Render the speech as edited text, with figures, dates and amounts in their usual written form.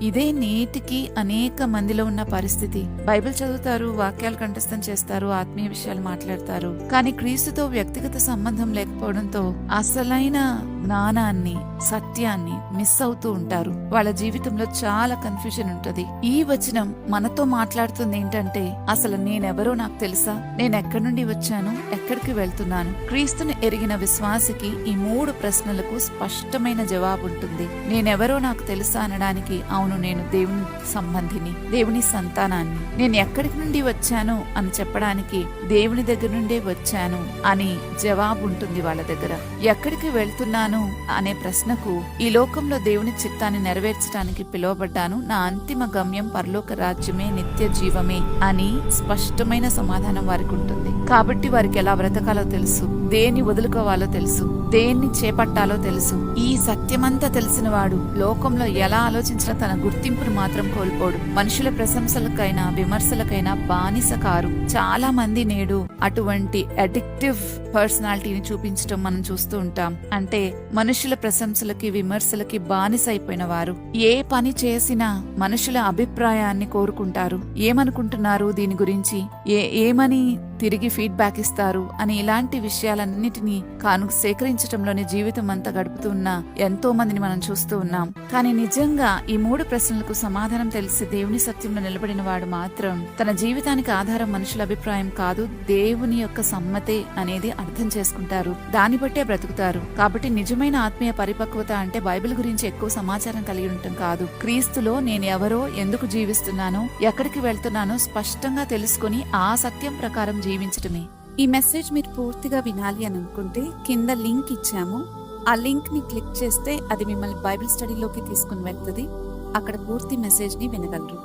ఇదే నేటికి అనేక మందిలో ఉన్న పరిస్థితి. బైబిల్ చదువుతారు, వాక్యాలు కంఠస్థం చేస్తారు, ఆత్మీయ విషయాలు మాట్లాడతారు, కానీ క్రీస్తుతో వ్యక్తిగత సంబంధం లేకపోవడంతో అసలైన జ్ఞానాన్ని, సత్యాన్ని మిస్ అవుతూ ఉంటారు. వాళ్ళ జీవితంలో చాలా కన్ఫ్యూజన్ ఉంటది. ఈ వచనం మనతో మాట్లాడుతుంది ఏంటంటే, అసలు నేనెవరో నాకు తెలుసా? నేను ఎక్కడి నుండి వచ్చాను, ఎక్కడికి వెళ్తున్నాను? క్రీస్తుని ఎరిగిన విశ్వాసికి ఈ 3 ప్రశ్నలకు స్పష్టమైన జవాబు ఉంటుంది. నేనెవరో నాకు తెలుసా అనడానికి, అవును, నేను దేవుని సంబంధిని, దేవుని సంతానాన్ని. నేను ఎక్కడికి నుండి వచ్చాను అని చెప్పడానికి, దేవుని దగ్గర నుండే వచ్చాను అని జవాబు ఉంటుంది వాళ్ళ దగ్గర. ఎక్కడికి వెళ్తున్నాను అనే ప్రశ్నకు, ఈ లోకంలో దేవుని చిత్తాన్ని నెరవేర్చడానికి పిలువబడ్డాను, నా అంతిమ గమ్యం పరలోక రాజ్యమే, నిత్య జీవమే అని స్పష్టమైన సమాధానం వారికి ఉంటుంది. కాబట్టి వారికి ఎలా బ్రతకాలో తెలుసు, దేన్ని వదులుకోవాలో తెలుసు, దేన్ని చేపట్టాలో తెలుసు. ఈ సత్యమంతా తెలిసిన వాడు లోకంలో ఎలా ఆలోచించినా తన గుర్తింపును మాత్రం కోల్పోడు. మనుషుల ప్రశంసలకైనా విమర్శలకైనా బానిస కారు. చాలా మంది నేడు అటువంటి అడిక్టివ్ పర్సనాలిటీని చూపించడం మనం చూస్తూ ఉంటాం. అంటే మనుషుల ప్రశంసలకి విమర్శలకి బానిస అయిపోయిన వారు. ఏ పని చేసినా మనుషుల అభిప్రాయాన్ని కోరుకుంటారు. ఏమనుకుంటున్నారు దీని గురించి, ఏమని తిరిగి ఫీడ్బ్యాక్ ఇస్తారు అని ఇలాంటి విషయాలన్నిటినీ సేకరించడంలోనే జీవితం అంతా గడుపుతున్న ఎంతో మందిని మనం చూస్తూ ఉన్నాం. కానీ నిజంగా ఈ 3 ప్రశ్నలకు సమాధానం తెలిసి దేవుని సత్యంలో నిలబడిన వాడు మాత్రం తన జీవితానికి ఆధారం మనుషుల అభిప్రాయం కాదు, దేవుని యొక్క సమ్మతే అనేది అర్థం చేసుకుంటారు. దాన్ని బట్టే బ్రతుకుతారు. కాబట్టి నిజమైన ఆత్మీయ పరిపక్వత అంటే బైబిల్ గురించి ఎక్కువ సమాచారం కలిగి ఉండటం కాదు, క్రీస్తులో నేను ఎవరో, ఎందుకు జీవిస్తున్నానో, ఎక్కడికి వెళ్తున్నానో స్పష్టంగా తెలుసుకుని ఆ సత్యం ప్రకారం జీవించటమే. ఈ మెసేజ్ మీరు పూర్తిగా వినాలి అని అనుకుంటే కింద లింక్ ఇచ్చాము. ఆ లింక్ ని క్లిక్ చేస్తే అది మిమ్మల్ని బైబిల్ స్టడీలోకి తీసుకుని వెళ్తుంది. అక్కడ పూర్తి మెసేజ్ ని వినగలరు.